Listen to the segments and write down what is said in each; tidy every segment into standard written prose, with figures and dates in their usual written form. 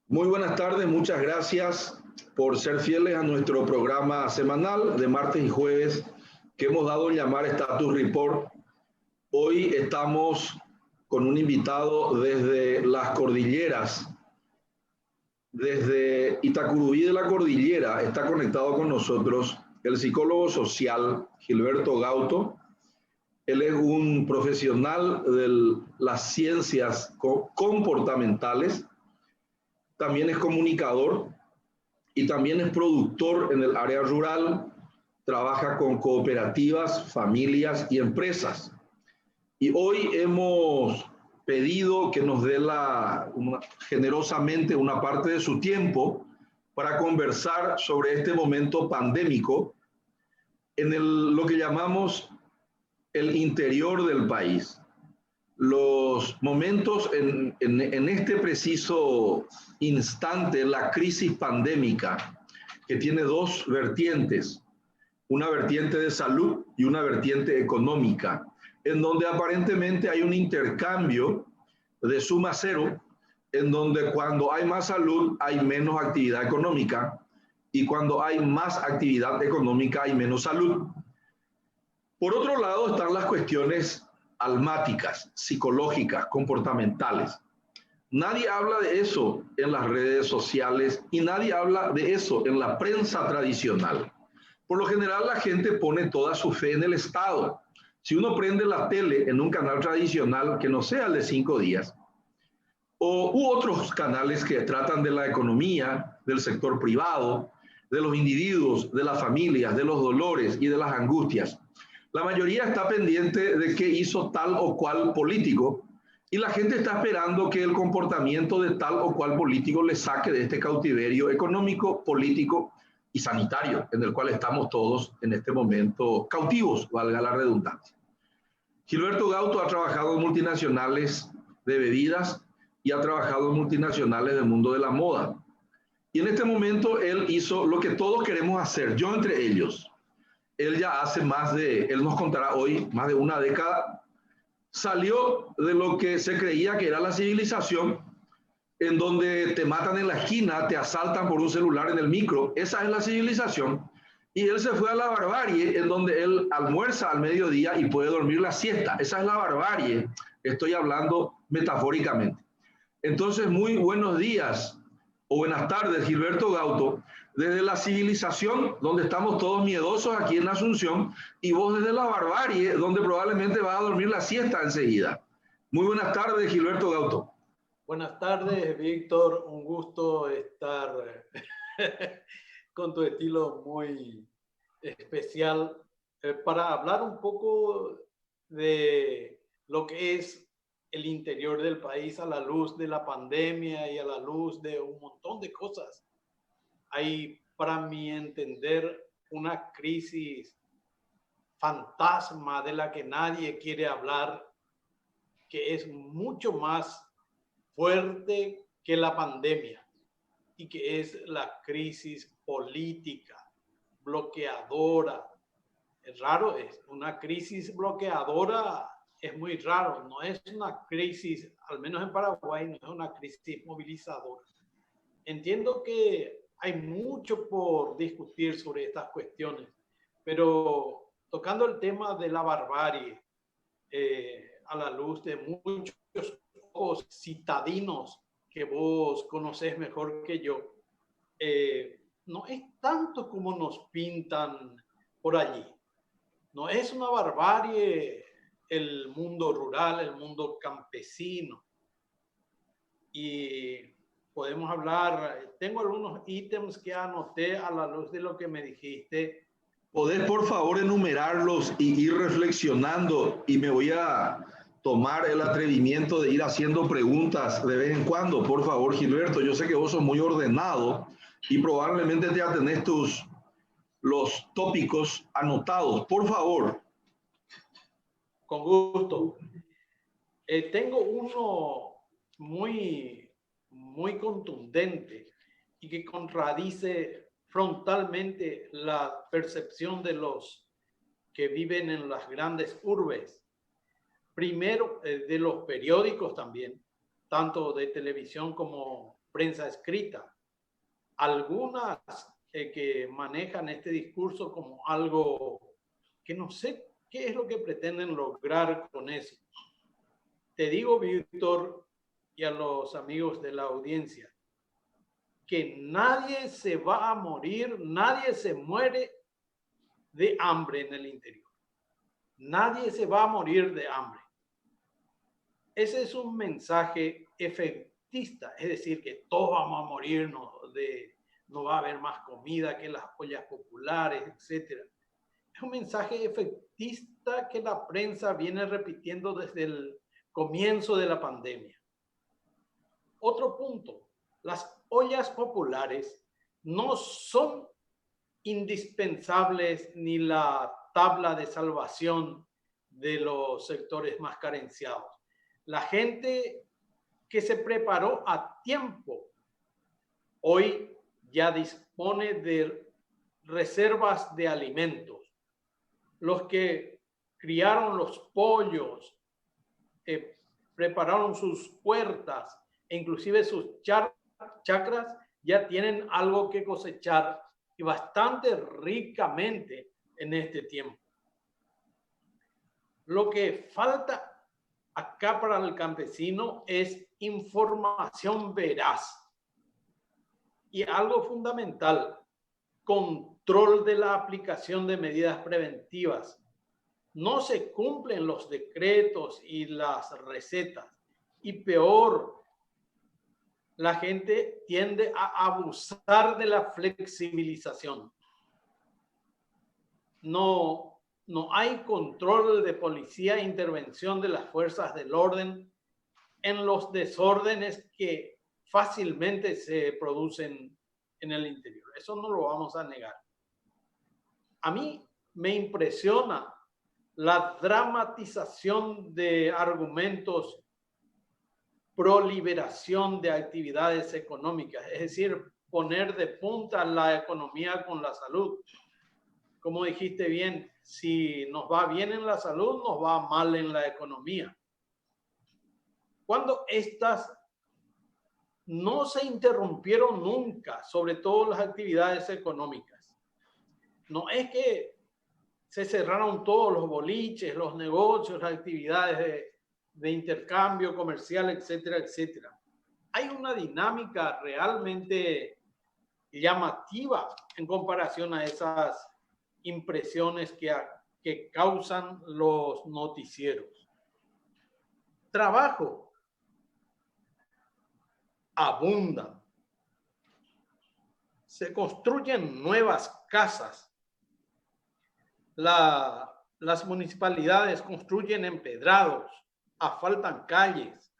Muy buenas tardes, muchas gracias por ser fieles a nuestro programa semanal de martes y jueves que hemos dado en llamar Status Report. Hoy estamos con un invitado desde las cordilleras, desde Itacurubí de la Cordillera. Está conectado con nosotros el psicólogo social Gilberto Gauto. Él es un profesional de las ciencias comportamentales. También es comunicador y también es productor en el área rural, trabaja con cooperativas, familias y empresas. Y hoy hemos pedido que nos dé generosamente una parte de su tiempo para conversar sobre este momento pandémico en lo que llamamos el interior del país. Los momentos en este preciso instante, la crisis pandémica, que tiene dos vertientes, una vertiente de salud y una vertiente económica, en donde aparentemente hay un intercambio de suma cero, en donde cuando hay más salud hay menos actividad económica y cuando hay más actividad económica hay menos salud. Por otro lado están las cuestiones almáticas, psicológicas, comportamentales. Nadie habla de eso en las redes sociales y nadie habla de eso en la prensa tradicional. Por lo general la gente pone toda su fe en el Estado. Si uno prende la tele en un canal tradicional que no sea el de 5 días, u otros canales que tratan de la economía, del sector privado, de los individuos, de las familias, de los dolores y de las angustias, la mayoría está pendiente de qué hizo tal o cual político y la gente está esperando que el comportamiento de tal o cual político le saque de este cautiverio económico, político y sanitario en el cual estamos todos en este momento cautivos, valga la redundancia. Gilberto Gauto ha trabajado en multinacionales de bebidas y ha trabajado en multinacionales del mundo de la moda. Y en este momento él hizo lo que todos queremos hacer, yo entre ellos. Él ya hace él nos contará hoy, más de una década, salió de lo que se creía que era la civilización, en donde te matan en la esquina, te asaltan por un celular en el micro, esa es la civilización, y él se fue a la barbarie, en donde él almuerza al mediodía y puede dormir la siesta, esa es la barbarie, estoy hablando metafóricamente. Entonces, muy buenos días o buenas tardes, Gilberto Gauto, desde la civilización, donde estamos todos miedosos aquí en Asunción, y vos desde la barbarie, donde probablemente vas a dormir la siesta enseguida. Muy buenas tardes, Gilberto Gauto. Buenas tardes, Víctor. Un gusto estar con tu estilo muy especial para hablar un poco de lo que es el interior del país a la luz de la pandemia y a la luz de un montón de cosas. Hay, para mi entender, una crisis fantasma de la que nadie quiere hablar, que es mucho más fuerte que la pandemia y que es la crisis política, bloqueadora. Es raro, es una crisis bloqueadora, es muy raro, no es una crisis, al menos en Paraguay, no es una crisis movilizadora. Entiendo que hay mucho por discutir sobre estas cuestiones, pero tocando el tema de la barbarie, a la luz de muchos ojos citadinos que vos conocés mejor que yo, no es tanto como nos pintan por allí. No es una barbarie el mundo rural, el mundo campesino. Y podemos hablar, tengo algunos ítems que anoté a la luz de lo que me dijiste. ¿Podés, por favor, enumerarlos y ir reflexionando? Y me voy a tomar el atrevimiento de ir haciendo preguntas de vez en cuando. Por favor, Gilberto, yo sé que vos sos muy ordenado y probablemente ya tenés tus los tópicos anotados, por favor. Con gusto. Tengo uno muy contundente y que contradice frontalmente la percepción de los que viven en las grandes urbes. Primero, de los periódicos también, tanto de televisión como prensa escrita. Algunas que manejan este discurso como algo que no sé qué es lo que pretenden lograr con eso. Te digo, Víctor, y a los amigos de la audiencia, que nadie se va a morir, nadie se muere de hambre en el interior. Nadie se va a morir de hambre. Ese es un mensaje efectista, es decir, que todos vamos a morir, no va a haber más comida que las ollas populares, etc. Es un mensaje efectista que la prensa viene repitiendo desde el comienzo de la pandemia. Otro punto, las ollas populares no son indispensables ni la tabla de salvación de los sectores más carenciados. La gente que se preparó a tiempo hoy ya dispone de reservas de alimentos. Los que criaron los pollos, prepararon sus puertas e inclusive sus chacras, ya tienen algo que cosechar y bastante ricamente en este tiempo. Lo que falta acá para el campesino es información veraz y algo fundamental, control de la aplicación de medidas preventivas. No se cumplen los decretos y las recetas y peor, la gente tiende a abusar de la flexibilización. No hay control de policía e intervención de las fuerzas del orden en los desórdenes que fácilmente se producen en el interior. Eso no lo vamos a negar. A mí me impresiona la dramatización de argumentos pro liberación de actividades económicas, es decir, poner de punta la economía con la salud. Como dijiste bien, si nos va bien en la salud, nos va mal en la economía. Cuando estas no se interrumpieron nunca, sobre todo las actividades económicas. No es que se cerraron todos los boliches, los negocios, las actividades de intercambio comercial, etcétera, etcétera. Hay una dinámica realmente llamativa en comparación a esas impresiones que causan los noticieros. Trabajo abunda. Se construyen nuevas casas. Las municipalidades construyen empedrados, asfaltan calles.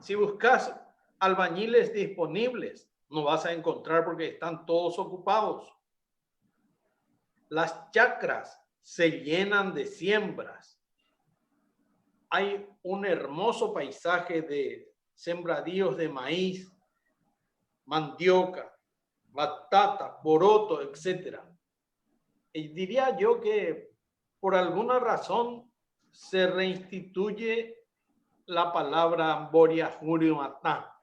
Si buscas albañiles disponibles, no vas a encontrar porque están todos ocupados. Las chacras se llenan de siembras. Hay un hermoso paisaje de sembradíos de maíz, mandioca, batata, poroto, etc. Y diría yo que por alguna razón se reinstituye la palabra Boriajú-Matá.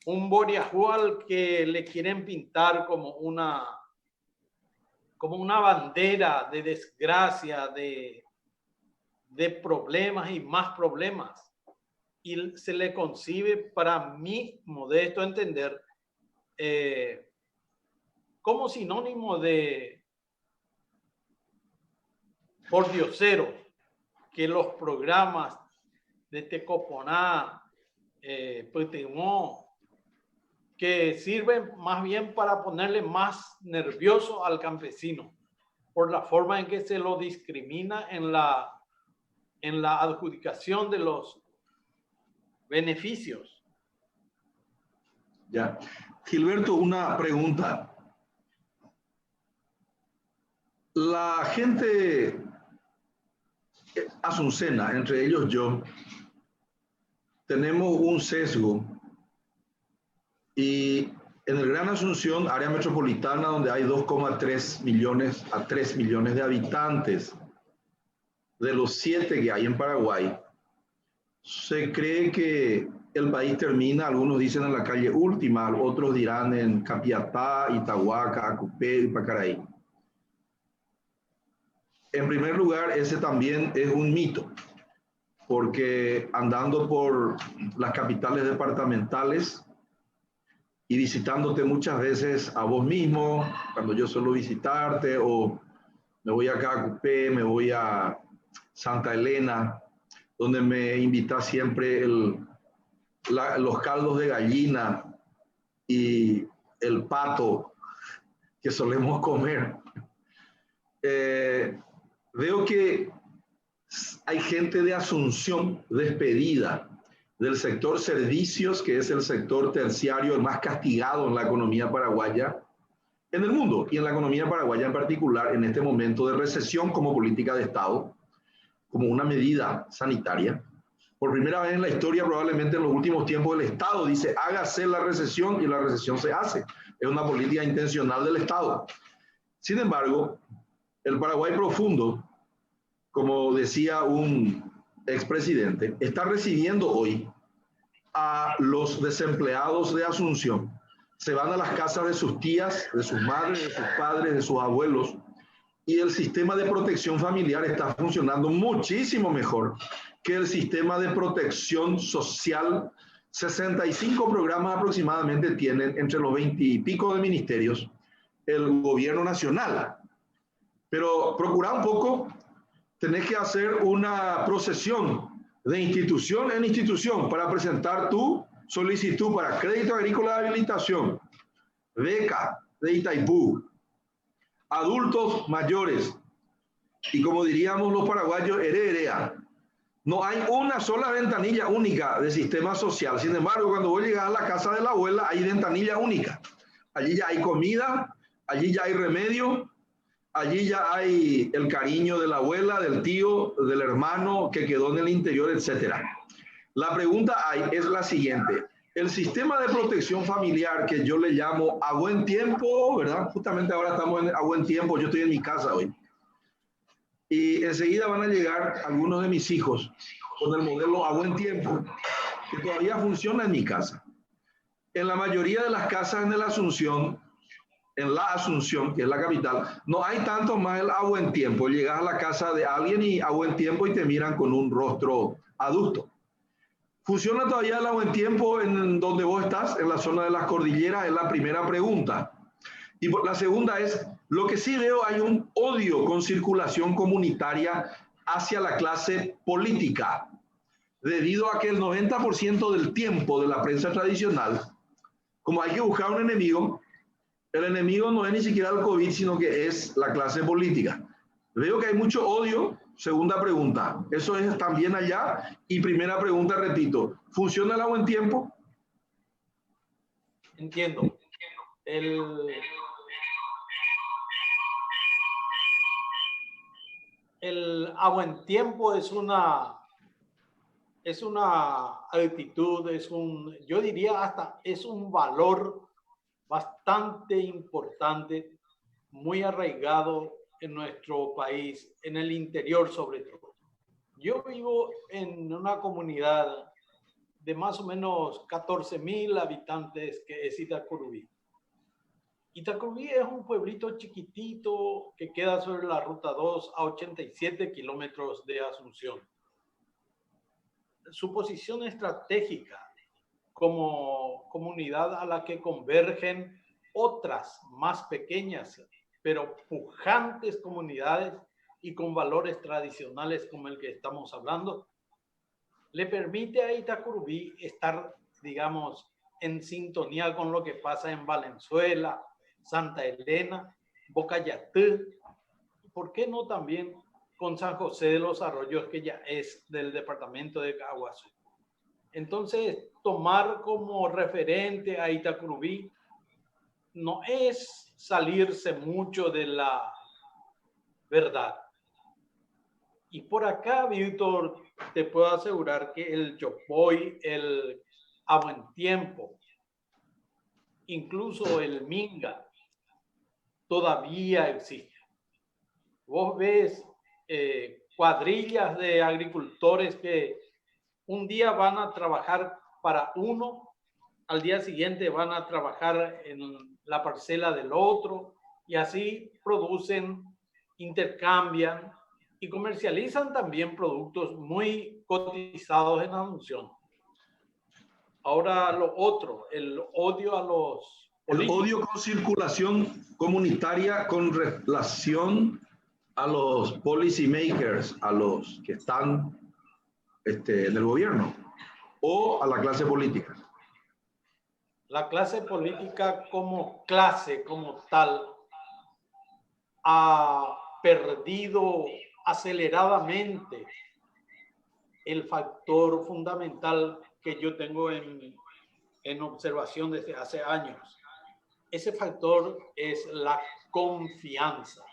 Un Boriajú al que le quieren pintar como una bandera de desgracia, de problemas y más problemas. Y se le concibe, para mi modesto entender, como sinónimo de pordiosero, que los programas de Tecoponá, Petimó, que sirven más bien para ponerle más nervioso al campesino por la forma en que se lo discrimina en la adjudicación de los beneficios. Ya. Gilberto, una pregunta. La gente asuncena, entre ellos yo, tenemos un sesgo y en el Gran Asunción, área metropolitana, donde hay 2,3 millones a 3 millones de habitantes, de los 7 que hay en Paraguay, se cree que el país termina, algunos dicen en la calle Última, otros dirán en Capiatá, Itahuaca, Acupé y Pacaraí. En primer lugar, ese también es un mito, porque andando por las capitales departamentales y visitándote muchas veces a vos mismo, cuando yo suelo visitarte, o me voy acá a Cupé, me voy a Santa Elena, donde me invita siempre los caldos de gallina y el pato que solemos comer. Veo que hay gente de Asunción despedida del sector servicios, que es el sector terciario, el más castigado en la economía paraguaya, en el mundo, y en la economía paraguaya en particular, en este momento de recesión como política de Estado, como una medida sanitaria. Por primera vez en la historia, probablemente en los últimos tiempos, el Estado dice, hágase la recesión, y la recesión se hace. Es una política intencional del Estado. Sin embargo, el Paraguay profundo, como decía un expresidente, está recibiendo hoy a los desempleados de Asunción. Se van a las casas de sus tías, de sus madres, de sus padres, de sus abuelos, y el sistema de protección familiar está funcionando muchísimo mejor que el sistema de protección social. 65 programas aproximadamente tienen entre los 20 y pico de ministerios el gobierno nacional. Pero procura un poco, tenés que hacer una procesión de institución en institución para presentar tu solicitud para crédito agrícola de habilitación, beca de Itaipú, adultos mayores, y como diríamos los paraguayos, heredera. No hay una sola ventanilla única de sistema social. Sin embargo, cuando vos llegas a la casa de la abuela, hay ventanilla única. Allí ya hay comida, allí ya hay remedio, allí ya hay el cariño de la abuela, del tío, del hermano que quedó en el interior, etc. La pregunta es la siguiente. El sistema de protección familiar que yo le llamo a buen tiempo, ¿verdad? Justamente ahora estamos a buen tiempo, yo estoy en mi casa hoy. Y enseguida van a llegar algunos de mis hijos con el modelo a buen tiempo, que todavía funciona en mi casa. En la mayoría de las casas en la Asunción, que es la capital, no hay tanto más el a buen tiempo. Llegas a la casa de alguien y a buen tiempo y te miran con un rostro adulto. ¿Funciona todavía el a buen tiempo en donde vos estás, en la zona de las cordilleras? Es la primera pregunta. Y la segunda es, lo que sí veo, hay un odio con circulación comunitaria hacia la clase política, debido a que el 90% del tiempo de la prensa tradicional, como hay que buscar un enemigo, el enemigo no es ni siquiera el COVID, sino que es la clase política. Veo que hay mucho odio. Segunda pregunta, ¿eso es también allá? Y primera pregunta, repito, ¿funciona el a buen tiempo? Entiendo. El a buen tiempo es una actitud, yo diría hasta es un valor bastante importante, muy arraigado en nuestro país, en el interior sobre todo. Yo vivo en una comunidad de más o menos 14,000 habitantes que es Itacurubí. Itacurubí es un pueblito chiquitito que queda sobre la ruta 2 a 87 kilómetros de Asunción. Su posición estratégica como comunidad a la que convergen otras más pequeñas, pero pujantes comunidades y con valores tradicionales como el que estamos hablando, le permite a Itacurubí estar, digamos, en sintonía con lo que pasa en Valenzuela, Santa Elena, Bocayatú, ¿por qué no también con San José de los Arroyos, que ya es del departamento de Caguazú? Entonces, tomar como referente a Itacurubí no es salirse mucho de verdad. Y por acá, Víctor, te puedo asegurar que el Yopoy, el A Buen Tiempo, incluso el Minga, todavía existe. Vos ves cuadrillas de agricultores que un día van a trabajar para uno, al día siguiente van a trabajar en la parcela del otro, y así producen, intercambian y comercializan también productos muy cotizados en Asunción. Ahora lo otro, el odio a los El políticos. odio con circulación comunitaria con relación a los policy makers, a los que están en el gobierno o a la clase política. La clase política como clase, como tal, ha perdido aceleradamente el factor fundamental que yo tengo en observación desde hace años. Ese factor es la confianza.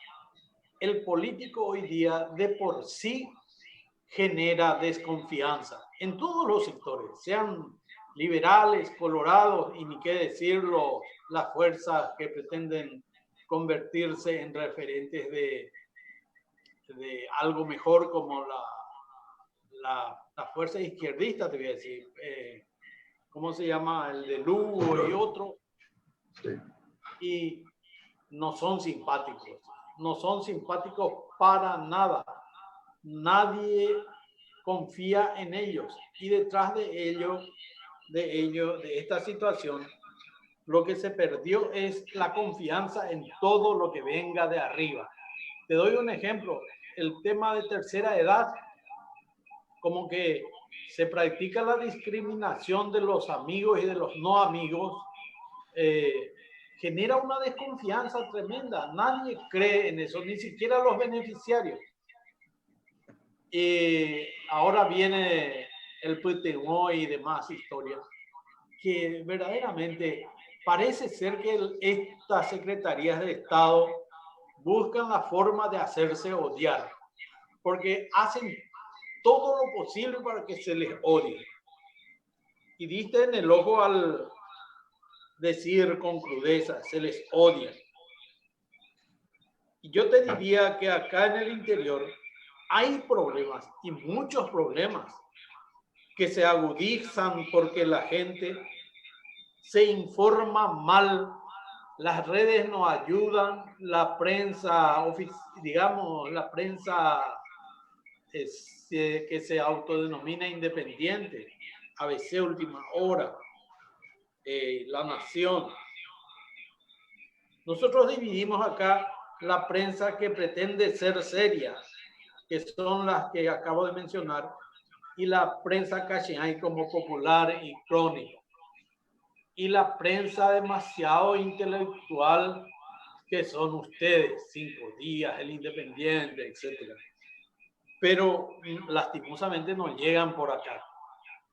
El político hoy día de por sí genera desconfianza en todos los sectores, sean liberales, colorados y ni qué decirlo, las fuerzas que pretenden convertirse en referentes de algo mejor como la fuerza izquierdista, te voy a decir. ¿Cómo se llama? El de Lugo y otro. Sí. Y no son simpáticos. No son simpáticos para nada. Nadie confía en ellos. Y detrás de de esta situación, lo que se perdió es la confianza en todo lo que venga de arriba. Te doy un ejemplo. El tema de tercera edad, como que se practica la discriminación de los amigos y de los no amigos, genera una desconfianza tremenda. Nadie cree en eso, ni siquiera los beneficiarios. Ahora viene el PTO y demás historias, que verdaderamente parece ser que estas secretarías de Estado buscan la forma de hacerse odiar, porque hacen todo lo posible para que se les odie. Y diste en el ojo al decir con crudeza, se les odia. Y yo te diría que acá en el interior hay problemas, y muchos problemas, que se agudizan porque la gente se informa mal, las redes nos ayudan, la prensa, digamos, la prensa que se autodenomina independiente, ABC Última Hora, La Nación. Nosotros dividimos acá la prensa que pretende ser seria, que son las que acabo de mencionar, y la prensa cacheay como Popular y Crónica. Y la prensa demasiado intelectual, que son ustedes, 5 Días, El Independiente, etc. Pero lastimosamente no llegan por acá.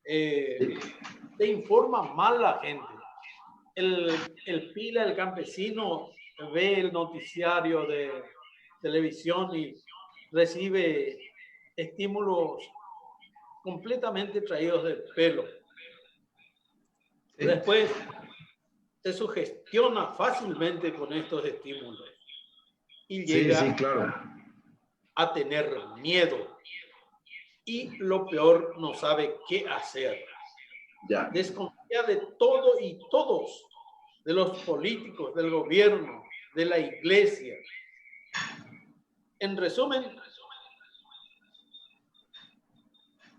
Te informa mal la gente. El pila, el campesino, ve el noticiario de televisión y recibe estímulos completamente traídos del pelo. Sí. Después se sugestiona fácilmente con estos estímulos y llega Sí, claro. a tener miedo. Y lo peor, no sabe qué hacer. Ya. Desconfía de todo y todos, de los políticos, del gobierno, de la iglesia. En resumen,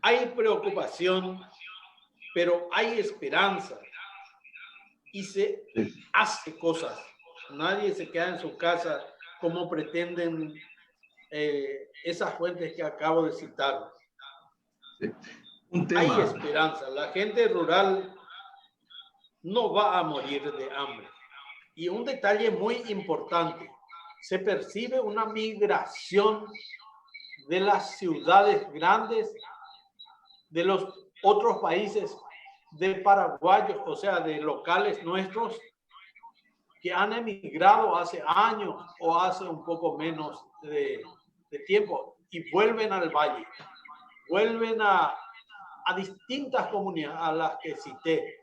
hay preocupación, pero hay esperanza y se hace cosas. Nadie se queda en su casa como pretenden esas fuentes que acabo de citar. Sí. Un tema. Hay esperanza. La gente rural no va a morir de hambre. Y un detalle muy importante, se percibe una migración de las ciudades grandes, de los otros países, de paraguayos, o sea, de locales nuestros, que han emigrado hace años o hace un poco menos de tiempo y vuelven al valle, vuelven a distintas comunidades a las que cité.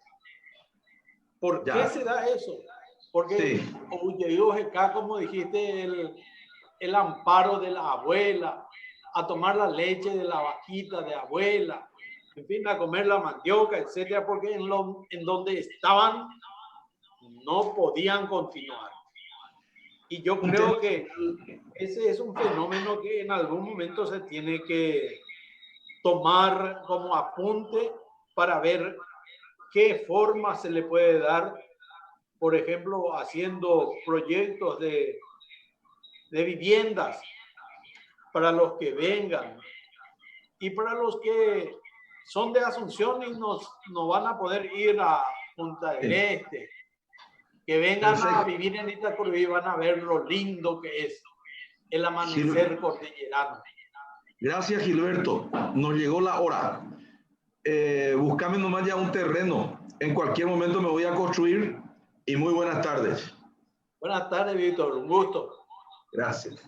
¿Por qué se da eso? Porque acá, como dijiste, el amparo de la abuela, a tomar la leche de la vaquita de abuela, en fin, a comer la mandioca, etcétera, porque en donde estaban no podían continuar. Y yo creo que ese es un fenómeno que en algún momento se tiene que tomar como apunte para ver qué forma se le puede dar, por ejemplo, haciendo proyectos de viviendas para los que vengan y para los que son de Asunción y no van a poder ir a Punta del Este, que vengan a vivir en Itacurubí y van a ver lo lindo que es el amanecer cordillerano. Gracias, Gilberto. Nos llegó la hora. Búscame nomás ya un terreno. En cualquier momento me voy a construir y muy buenas tardes. Buenas tardes, Víctor. Un gusto. Gracias.